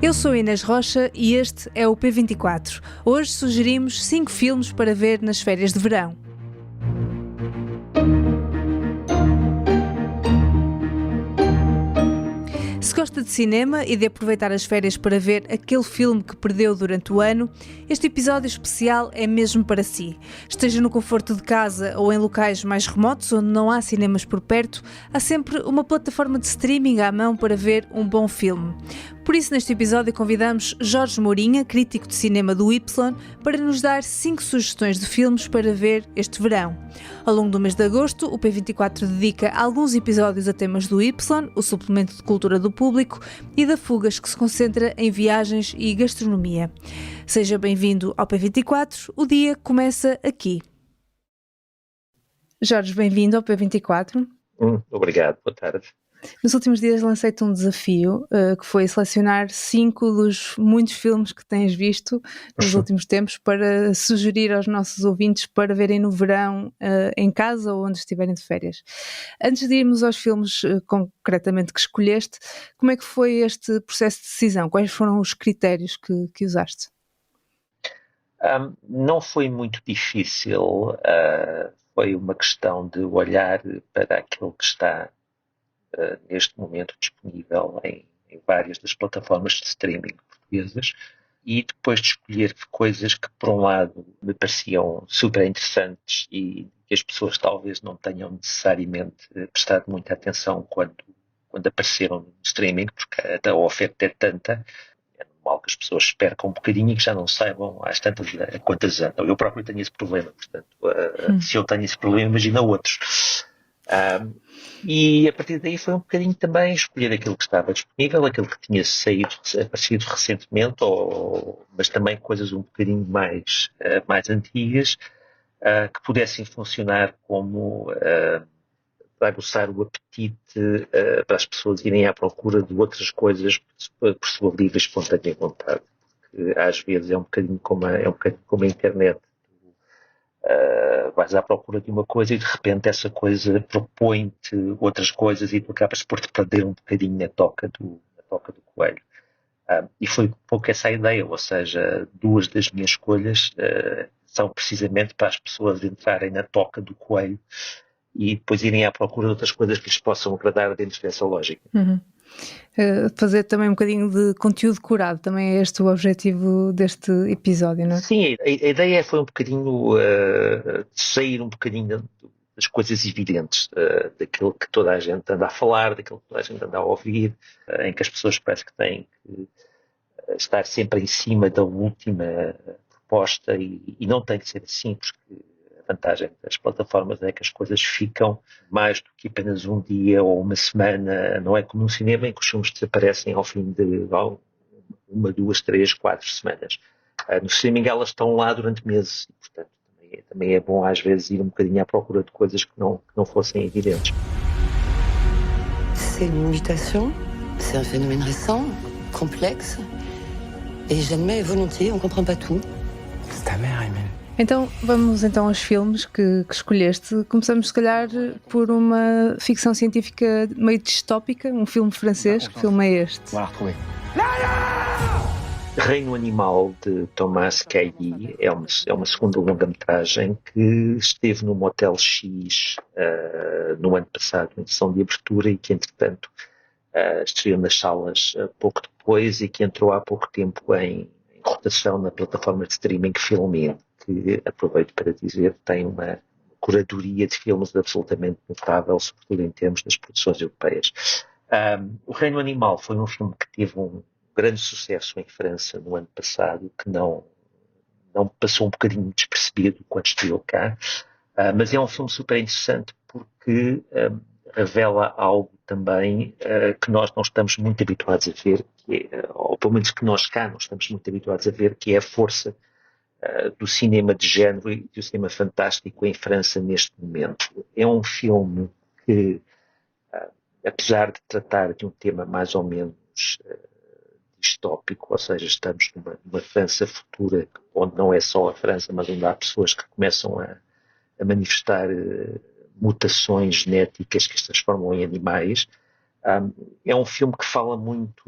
Eu sou Inês Rocha e este é o P24. Hoje sugerimos 5 filmes para ver nas férias de verão. Se gosta de cinema e de aproveitar as férias para ver aquele filme que perdeu durante o ano, este episódio especial é mesmo para si. Esteja no conforto de casa ou em locais mais remotos onde não há cinemas por perto, há sempre uma plataforma de streaming à mão para ver um bom filme. Por isso, neste episódio, convidamos Jorge Mourinha, crítico de cinema do Y, para nos dar 5 sugestões de filmes para ver este verão. Ao longo do mês de agosto, o P24 dedica alguns episódios a temas do Y, o suplemento de cultura do público, e da Fugas, que se concentra em viagens e gastronomia. Seja bem-vindo ao P24, o dia começa aqui. Jorge, bem-vindo ao P24. Obrigado, boa tarde. Nos últimos dias lancei-te um desafio, que foi selecionar 5 dos muitos filmes que tens visto nos últimos tempos para sugerir aos nossos ouvintes para verem no verão, em casa ou onde estiverem de férias. Antes de irmos aos filmes concretamente que escolheste, como é que foi este processo de decisão? Quais foram os critérios que usaste? Não foi muito difícil, foi uma questão de olhar para aquilo que está neste momento disponível em várias das plataformas de streaming portuguesas e depois de escolher coisas que, por um lado, me pareciam super interessantes e que as pessoas talvez não tenham necessariamente prestado muita atenção quando apareceram no streaming, porque a oferta é tanta, é normal que as pessoas percam um bocadinho e que já não saibam às tantas a quantas andam. Eu próprio tenho esse problema, portanto, se eu tenho esse problema, imagina outros. E a partir daí foi um bocadinho também escolher aquilo que estava disponível, aquilo que tinha aparecido recentemente, mas também coisas um bocadinho mais antigas, que pudessem funcionar como para aguçar o apetite para as pessoas irem à procura de outras coisas por sua livre e espontânea vontade. Porque às vezes é um bocadinho como a internet. Vais à procura de uma coisa e de repente essa coisa propõe-te outras coisas e tu acabas por te perder um bocadinho na toca do coelho. E foi um pouco essa a ideia, ou seja, 2 das minhas escolhas são precisamente para as pessoas entrarem na toca do coelho e depois irem à procura de outras coisas que lhes possam agradar dentro dessa lógica. Fazer também um bocadinho de conteúdo curado, também é este o objetivo deste episódio, não é? Sim, a ideia foi um bocadinho sair um bocadinho das coisas evidentes, daquilo que toda a gente anda a falar, daquilo que toda a gente anda a ouvir, em que as pessoas parece que têm que estar sempre em cima da última proposta e não tem que ser assim, porque a vantagem das plataformas é que as coisas ficam mais do que apenas um dia ou uma semana, não é como no cinema em que os filmes desaparecem ao fim de 1, 2, 3, 4 semanas. No streaming elas estão lá durante meses e, portanto, também é bom às vezes ir um bocadinho à procura de coisas que não fossem evidentes. C'est une mutation, c'est un phénomène récent, complexe, et j'admets volontiers, on comprend pas tout. C'est ta mère, Emile. Então, vamos aos filmes que escolheste. Começamos, se calhar, por uma ficção científica meio distópica, um filme francês. Que filme é este? Reino Animal, de Thomas Cailly, é uma segunda longa-metragem que esteve no Motel X no ano passado, em sessão de abertura, e que, entretanto, estreou nas salas pouco depois e que entrou há pouco tempo em rotação na plataforma de streaming Filmin, que, aproveito para dizer, tem uma curadoria de filmes absolutamente notável, sobretudo em termos das produções europeias. O Reino Animal foi um filme que teve um grande sucesso em França no ano passado, que não passou um bocadinho despercebido quando estreou cá, mas é um filme super interessante porque revela algo também que nós não estamos muito habituados a ver, ou pelo menos que nós cá não estamos muito habituados a ver, que é a força do cinema de género e do cinema fantástico em França neste momento. É um filme que, apesar de tratar de um tema mais ou menos distópico, ou seja, estamos numa França futura, onde não é só a França, mas onde há pessoas que começam a manifestar mutações genéticas que as transformam em animais, É um filme que fala muito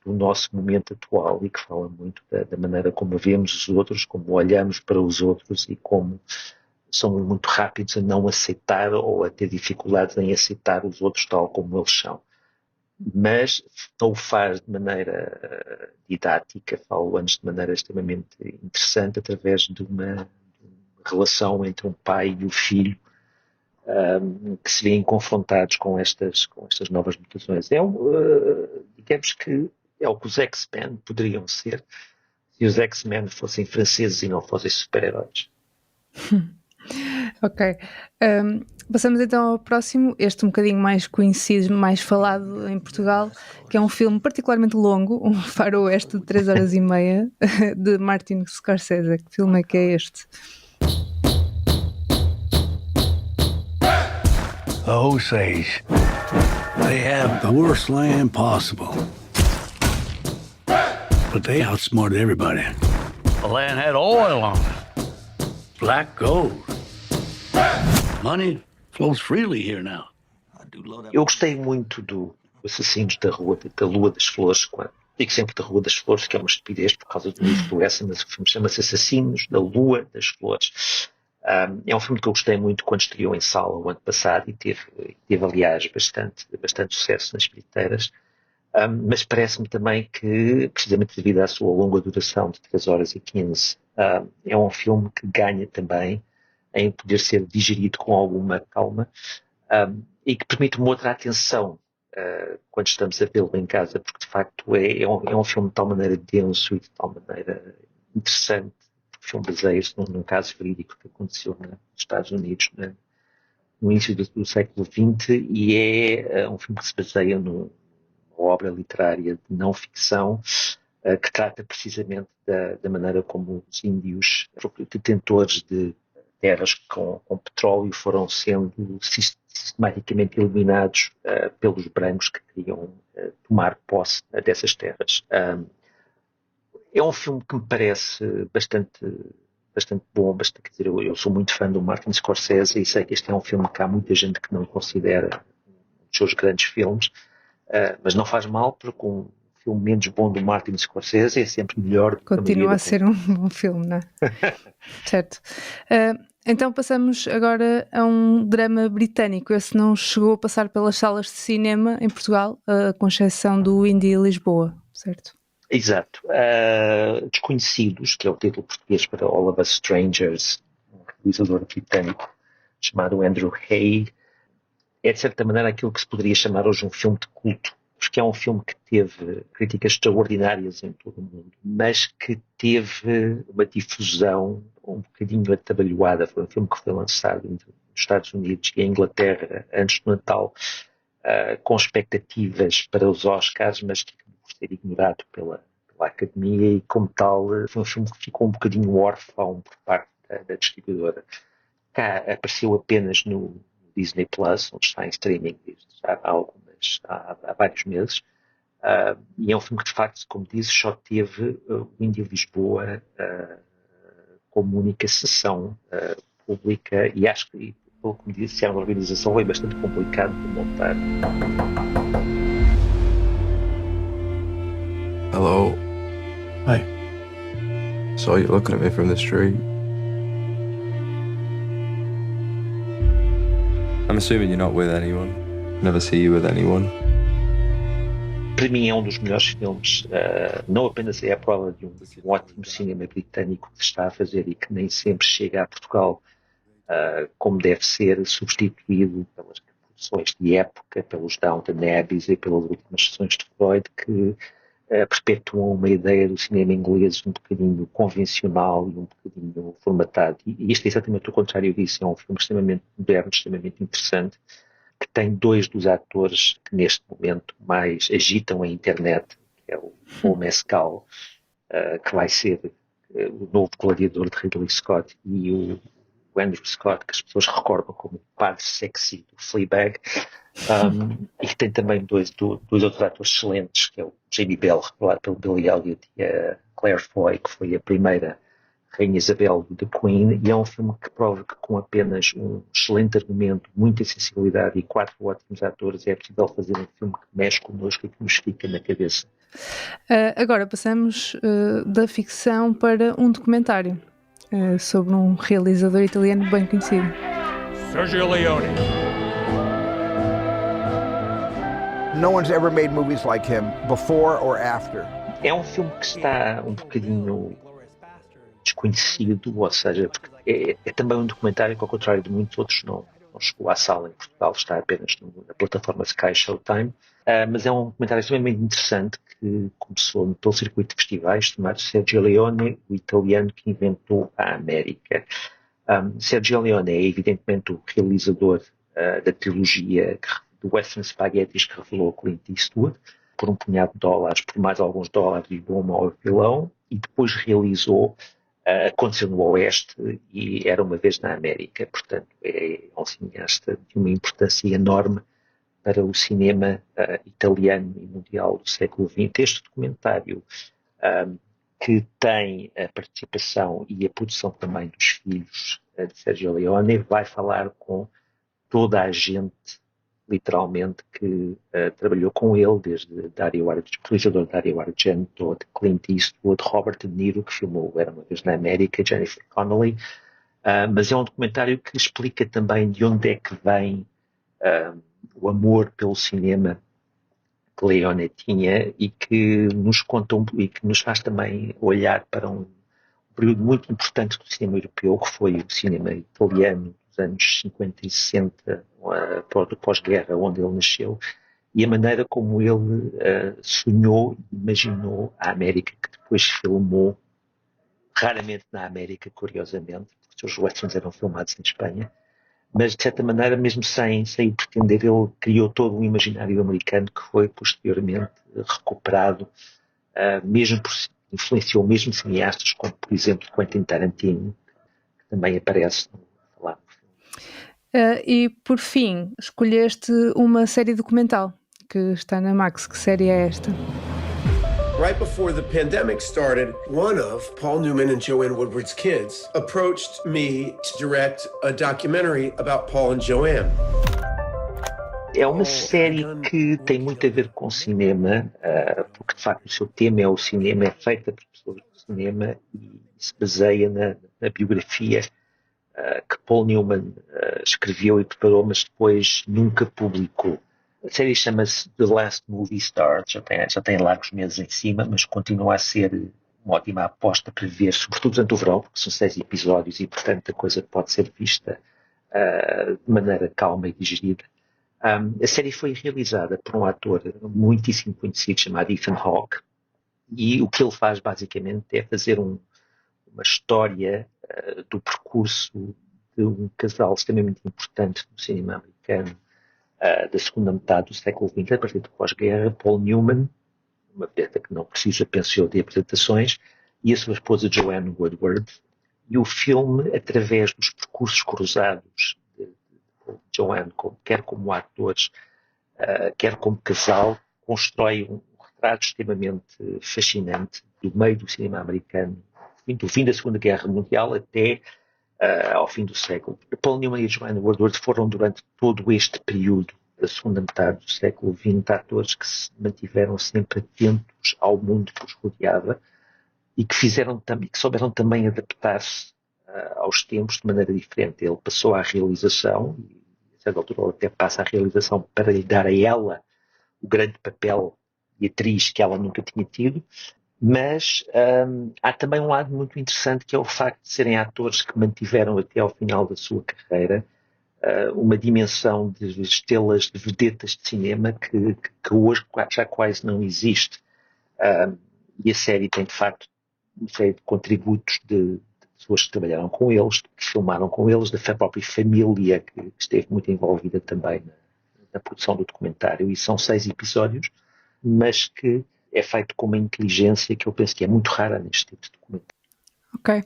do nosso momento atual e que fala muito da maneira como vemos os outros, como olhamos para os outros e como somos muito rápidos a não aceitar ou a ter dificuldades em aceitar os outros tal como eles são. Mas não o faz de maneira didática, falo antes de maneira extremamente interessante, através de uma relação entre um pai e o filho, que se veem confrontados com estas novas mutações. Digamos que é o que os X-Men poderiam ser se os X-Men fossem franceses e não fossem super-heróis. Ok. Passamos então ao próximo, este um bocadinho mais conhecido, mais falado em Portugal, que é um filme particularmente longo, um faroeste de 3 horas e meia, de Martin Scorsese. Que filme é que é este? The Osage. They have the worst land possible. But they outsmarted everybody. The land had oil on it. Black gold. Money flows freely here now. Eu gostei muito do Assassinos da Lua das Flores. Digo sempre da Rua das Flores, que é uma estupidez por causa do livro do Essa, mas o filme chama-se Assassinos da Lua das Flores. É um filme que eu gostei muito quando estreou em sala o ano passado e teve aliás, bastante sucesso nas bilheteiras. Mas parece-me também que, precisamente devido à sua longa duração de 3 horas e 15, é um filme que ganha também em poder ser digerido com alguma calma, e que permite uma outra atenção quando estamos a vê-lo em casa, porque de facto é um filme de tal maneira denso e de tal maneira interessante. O filme baseia-se num caso verídico que aconteceu nos Estados Unidos, no início do século XX, e é um filme que se baseia numa obra literária de não ficção, que trata precisamente da maneira como os índios, detentores de terras com petróleo, foram sendo sistematicamente eliminados pelos brancos que queriam tomar posse dessas terras. É um filme que me parece bastante bom, quer dizer, eu sou muito fã do Martin Scorsese e sei que este é um filme que há muita gente que não considera um dos seus grandes filmes, mas não faz mal, porque um filme menos bom do Martin Scorsese é sempre melhor do que continua a ser um bom filme, não é? Certo. Então passamos agora a um drama britânico. Esse não chegou a passar pelas salas de cinema em Portugal, com exceção do Indie Lisboa, certo? Exato. Desconhecidos, que é o título português para All of Us Strangers, um realizador britânico chamado Andrew Hay, é de certa maneira aquilo que se poderia chamar hoje um filme de culto, porque é um filme que teve críticas extraordinárias em todo o mundo, mas que teve uma difusão um bocadinho atabalhoada. Foi um filme que foi lançado nos Estados Unidos e em Inglaterra antes do Natal, com expectativas para os Oscars, mas que ser ignorado pela Academia, e como tal foi um filme que ficou um bocadinho órfão por parte da distribuidora. Cá apareceu apenas no Disney Plus, onde está em streaming já há vários meses, e é um filme que de facto, como dizes, só teve o Indie Lisboa como única sessão pública, e acho que, pelo que me disse, a organização foi bastante complicado de montar. Hello. Hi. Saw you looking at me from the street. I'm assuming you're not with anyone. Never see you with anyone. Para mim é um dos melhores filmes, não apenas é a prova de um ótimo cinema britânico que se está a fazer e que nem sempre chega a Portugal como deve ser, substituído pelas produções de época, pelos Downton Abbeys e pelas últimas sessões de Freud, que perpetuam uma ideia do cinema inglês um bocadinho convencional e um bocadinho formatado. E isto é exatamente o contrário disso. É um filme extremamente moderno, extremamente interessante, que tem 2 dos atores que neste momento mais agitam a internet, que é o Paul Mescal, que vai ser o novo gladiador de Ridley Scott, e o Andrew Scott, que as pessoas recordam como o padre sexy do Fleabag, e que tem também dois outros atores excelentes, que é o Jamie Bell, revelado pelo Billy Elliot, e a Claire Foy, que foi a primeira Rainha Isabel e The Queen, e é um filme que prova que com apenas um excelente argumento, muita sensibilidade e 4 ótimos atores é possível fazer um filme que mexe connosco e que nos fica na cabeça. Agora passamos da ficção para um documentário sobre um realizador italiano bem conhecido. Sergio Leone. No one's ever made movies like him, before or after. É um filme que está um bocadinho desconhecido, ou seja, é também um documentário que, ao contrário de muitos outros, não chegou à sala em Portugal, está apenas na plataforma Sky Showtime, mas é um documentário extremamente interessante que começou pelo circuito de festivais, chamado Sergio Leone, o italiano que inventou a América. Sergio Leone é evidentemente o realizador da trilogia do Western Spaghetti que revelou Clint Eastwood, por um punhado de dólares, por mais alguns dólares e bom mau vilão, e depois realizou Aconteceu no Oeste e Era uma Vez na América. Portanto, é um cineasta de uma importância enorme para o cinema italiano e mundial do século XX. Este documentário, que tem a participação e a produção também dos filhos de Sergio Leone, vai falar com toda a gente, literalmente, que trabalhou com ele, desde o realizador Dario Argento, de Clint Eastwood, Robert De Niro, que filmou Era uma Vez na América, Jennifer Connelly. Mas é um documentário que explica também de onde é que vem o amor pelo cinema que Leone tinha e que nos conta e que nos faz também olhar para um período muito importante do cinema europeu, que foi o cinema italiano dos anos 50 e 60, pós-guerra, onde ele nasceu, e a maneira como ele sonhou e imaginou a América, que depois filmou, raramente na América, curiosamente, porque os seus westerns eram filmados em Espanha, mas de certa maneira, mesmo sem pretender, ele criou todo um imaginário americano que foi posteriormente recuperado, influenciou mesmo cineastas como, por exemplo, Quentin Tarantino, que também aparece no falar. E por fim, escolheste uma série documental que está na Max. Que série é esta? Right before the pandemic started, one of Paul Newman and Joanne Woodward's kids approached me to direct a documentary about Paul and Joanne. É uma série que tem muito a ver com cinema, porque de facto o seu tema é o cinema, é feita por pessoas do cinema e se baseia na biografia que Paul Newman escreveu e preparou, mas depois nunca publicou. A série chama-se The Last Movie Star, já tem largos meses em cima, mas continua a ser uma ótima aposta para ver, sobretudo durante o verão, porque são 6 episódios e, portanto, a coisa pode ser vista de maneira calma e digerida. A série foi realizada por um ator muitíssimo conhecido chamado Ethan Hawke, e o que ele faz basicamente é fazer uma história do percurso de um casal extremamente importante no cinema americano da segunda metade do século XX, a partir do pós-guerra, Paul Newman, uma vedeta que não precisa, penso eu, de apresentações, e a sua esposa Joanne Woodward. E o filme, através dos percursos cruzados de Joanne, quer como atores, quer como casal, constrói um retrato extremamente fascinante do meio do cinema americano, do fim da Segunda Guerra Mundial até ao fim do século. Paul Newman e Joanne Woodward foram, durante todo este período da segunda metade do século XX, atores que se mantiveram sempre atentos ao mundo que os rodeava e que souberam também adaptar-se aos tempos de maneira diferente. Ele passou à realização, e a certa altura ele até passa à realização para lhe dar a ela o grande papel de atriz que ela nunca tinha tido. Mas há também um lado muito interessante, que é o facto de serem atores que mantiveram até ao final da sua carreira uma dimensão de estrelas, de vedetas de cinema que hoje já quase não existe. E a série tem, de facto, uma série de contributos de pessoas que trabalharam com eles, que filmaram com eles, da própria família que esteve muito envolvida também na produção do documentário. E são 6 episódios, mas que é feito com uma inteligência que eu penso que é muito rara neste tipo de documentário. Ok.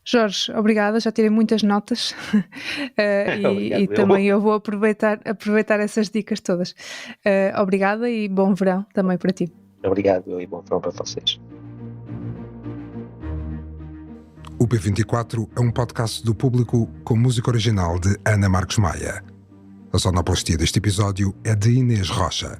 Jorge, obrigada, já tirei muitas notas e também eu vou aproveitar essas dicas todas. Obrigada e bom verão também para ti. Obrigado e bom verão para vocês. O P24 é um podcast do Público com música original de Ana Marques Maia. A sonoplastia deste episódio é de Inês Rocha.